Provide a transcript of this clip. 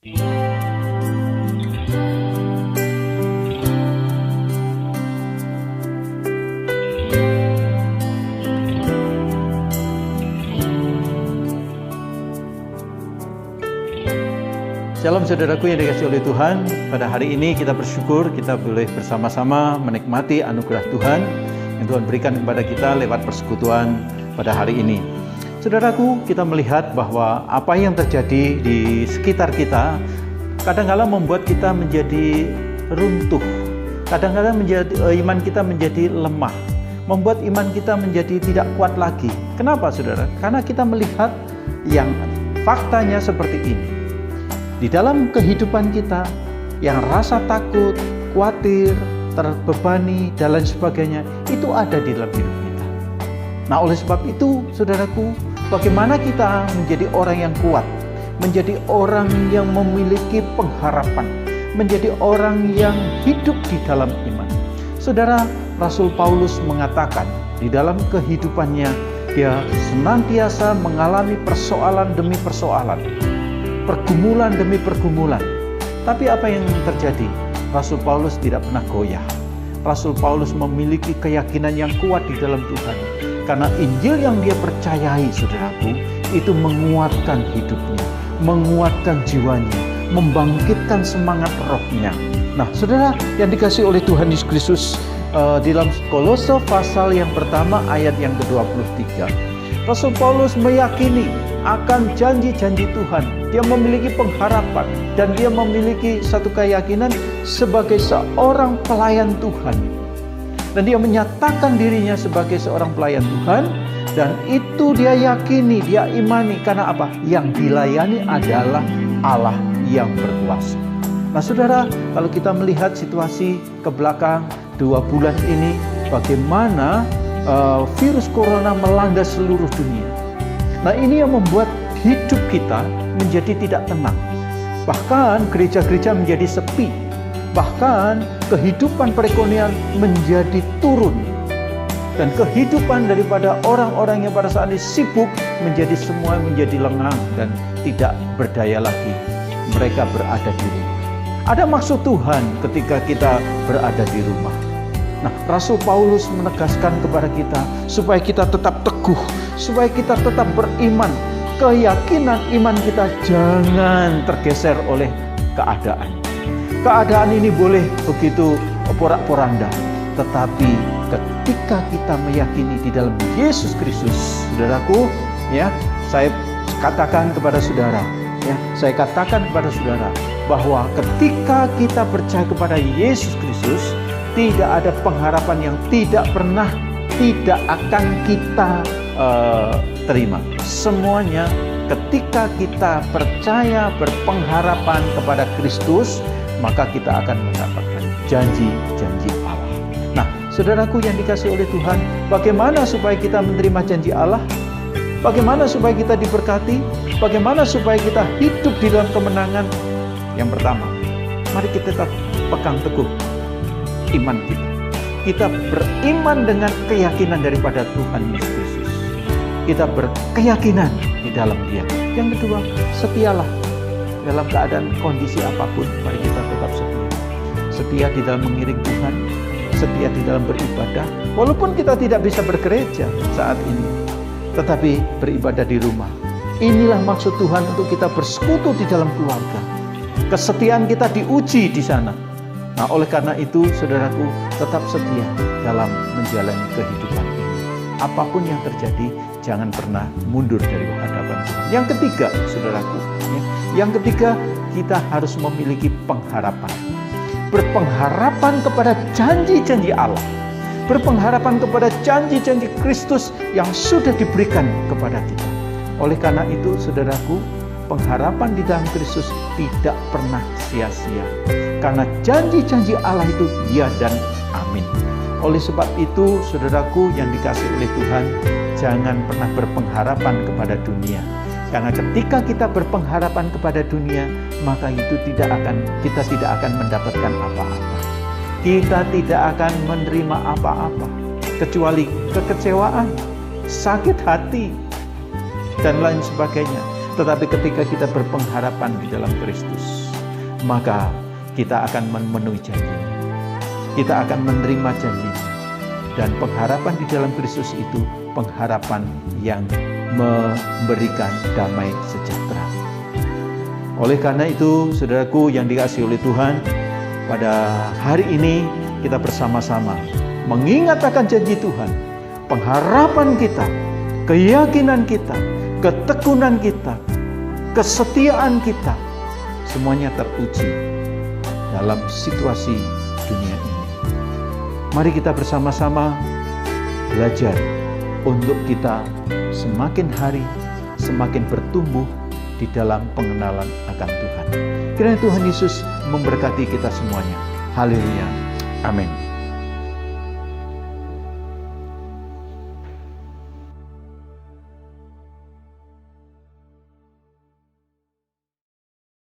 Shalom saudaraku yang dikasihi oleh Tuhan. Pada hari ini kita bersyukur kita boleh bersama-sama menikmati anugerah Tuhan yang Tuhan berikan kepada kita lewat persekutuan pada hari ini. Saudaraku, kita melihat bahwa apa yang terjadi di sekitar kita kadang-kala membuat kita menjadi runtuh. Kadang-kadang iman kita menjadi lemah, membuat iman kita menjadi tidak kuat lagi. Kenapa saudara? Karena kita melihat yang faktanya seperti ini. Di dalam kehidupan kita yang rasa takut, khawatir, terbebani, dan lain sebagainya, itu ada di dalam hidup kita. Nah, oleh sebab itu, saudaraku, bagaimana kita menjadi orang yang kuat, menjadi orang yang memiliki pengharapan, menjadi orang yang hidup di dalam iman. Saudara, Rasul Paulus mengatakan di dalam kehidupannya, dia senantiasa mengalami persoalan demi persoalan, pergumulan demi pergumulan. Tapi apa yang terjadi? Rasul Paulus tidak pernah goyah. Rasul Paulus memiliki keyakinan yang kuat di dalam Tuhan. Karena Injil yang dia percayai, saudaraku, itu menguatkan hidupnya, menguatkan jiwanya, membangkitkan semangat rohnya. Nah, saudara yang dikasihi oleh Tuhan Yesus Kristus, di dalam Kolose pasal yang pertama ayat yang ke-23, Rasul Paulus meyakini akan janji-janji Tuhan. Dia memiliki pengharapan dan dia memiliki satu keyakinan sebagai seorang pelayan Tuhan. Dan dia menyatakan dirinya sebagai seorang pelayan Tuhan, dan itu dia yakini, dia imani. Karena apa? Yang dilayani adalah Allah yang berkuasa. Nah saudara, kalau kita melihat situasi ke belakang 2 bulan ini, bagaimana virus corona melanda seluruh dunia. Nah ini yang membuat hidup kita menjadi tidak tenang. Bahkan gereja-gereja menjadi sepi. Bahkan kehidupan perekonomian menjadi turun. Dan kehidupan daripada orang-orang yang pada saat ini sibuk menjadi semua menjadi lengang dan tidak berdaya lagi. Mereka berada di rumah. Ada maksud Tuhan ketika kita berada di rumah. Nah, Rasul Paulus menegaskan kepada kita supaya kita tetap teguh, supaya kita tetap beriman. Keyakinan iman kita jangan tergeser oleh keadaan. Keadaan ini boleh begitu porak-poranda, tetapi ketika kita meyakini di dalam Yesus Kristus, saudaraku, ya, saya katakan kepada saudara, bahwa ketika kita percaya kepada Yesus Kristus, tidak ada pengharapan yang tidak akan kita terima. Semuanya ketika kita percaya berpengharapan kepada Kristus, maka kita akan mendapatkan janji-janji Allah. Nah, saudaraku yang dikasihi oleh Tuhan, bagaimana supaya kita menerima janji Allah? Bagaimana supaya kita diberkati? Bagaimana supaya kita hidup di dalam kemenangan? Yang pertama, mari kita tetap pegang teguh iman kita. Kita beriman dengan keyakinan daripada Tuhan Yesus Kristus. Kita berkeyakinan di dalam Dia. Yang kedua, setialah dalam keadaan kondisi apapun. Mari kita tetap setia. Setia di dalam mengiring Tuhan, setia di dalam beribadah. Walaupun kita tidak bisa bergereja saat ini, tetapi beribadah di rumah. Inilah maksud Tuhan untuk kita bersekutu di dalam keluarga. Kesetiaan kita diuji di sana. Nah, oleh karena itu, saudaraku, tetap setia dalam menjalani kehidupan ini. Apapun yang terjadi, jangan pernah mundur dari hadapan Tuhan. Yang ketiga, saudaraku, yang ketiga, kita harus memiliki pengharapan. Berpengharapan kepada janji-janji Allah. Berpengharapan kepada janji-janji Kristus yang sudah diberikan kepada kita. Oleh karena itu, saudaraku, pengharapan di dalam Kristus tidak pernah sia-sia. Karena janji-janji Allah itu ya dan amin. Oleh sebab itu, saudaraku yang dikasihi oleh Tuhan, jangan pernah berpengharapan kepada dunia. Karena ketika kita berpengharapan kepada dunia, maka itu kita tidak akan mendapatkan apa-apa. Kita tidak akan menerima apa-apa, kecuali kekecewaan, sakit hati, dan lain sebagainya. Tetapi ketika kita berpengharapan di dalam Kristus, maka kita akan memenuhi janjinya. Kita akan menerima janjinya. Dan pengharapan di dalam Kristus itu pengharapan yang memberikan damai sejahtera. Oleh karena itu, saudaraku yang dikasihi oleh Tuhan, pada hari ini kita bersama-sama mengingat akan janji Tuhan, pengharapan kita, keyakinan kita, ketekunan kita, kesetiaan kita, semuanya teruji dalam situasi dunia ini. Mari kita bersama-sama belajar untuk kita semakin hari semakin bertumbuh di dalam pengenalan akan Tuhan. Kiranya Tuhan Yesus memberkati kita semuanya. Haleluya. Amin.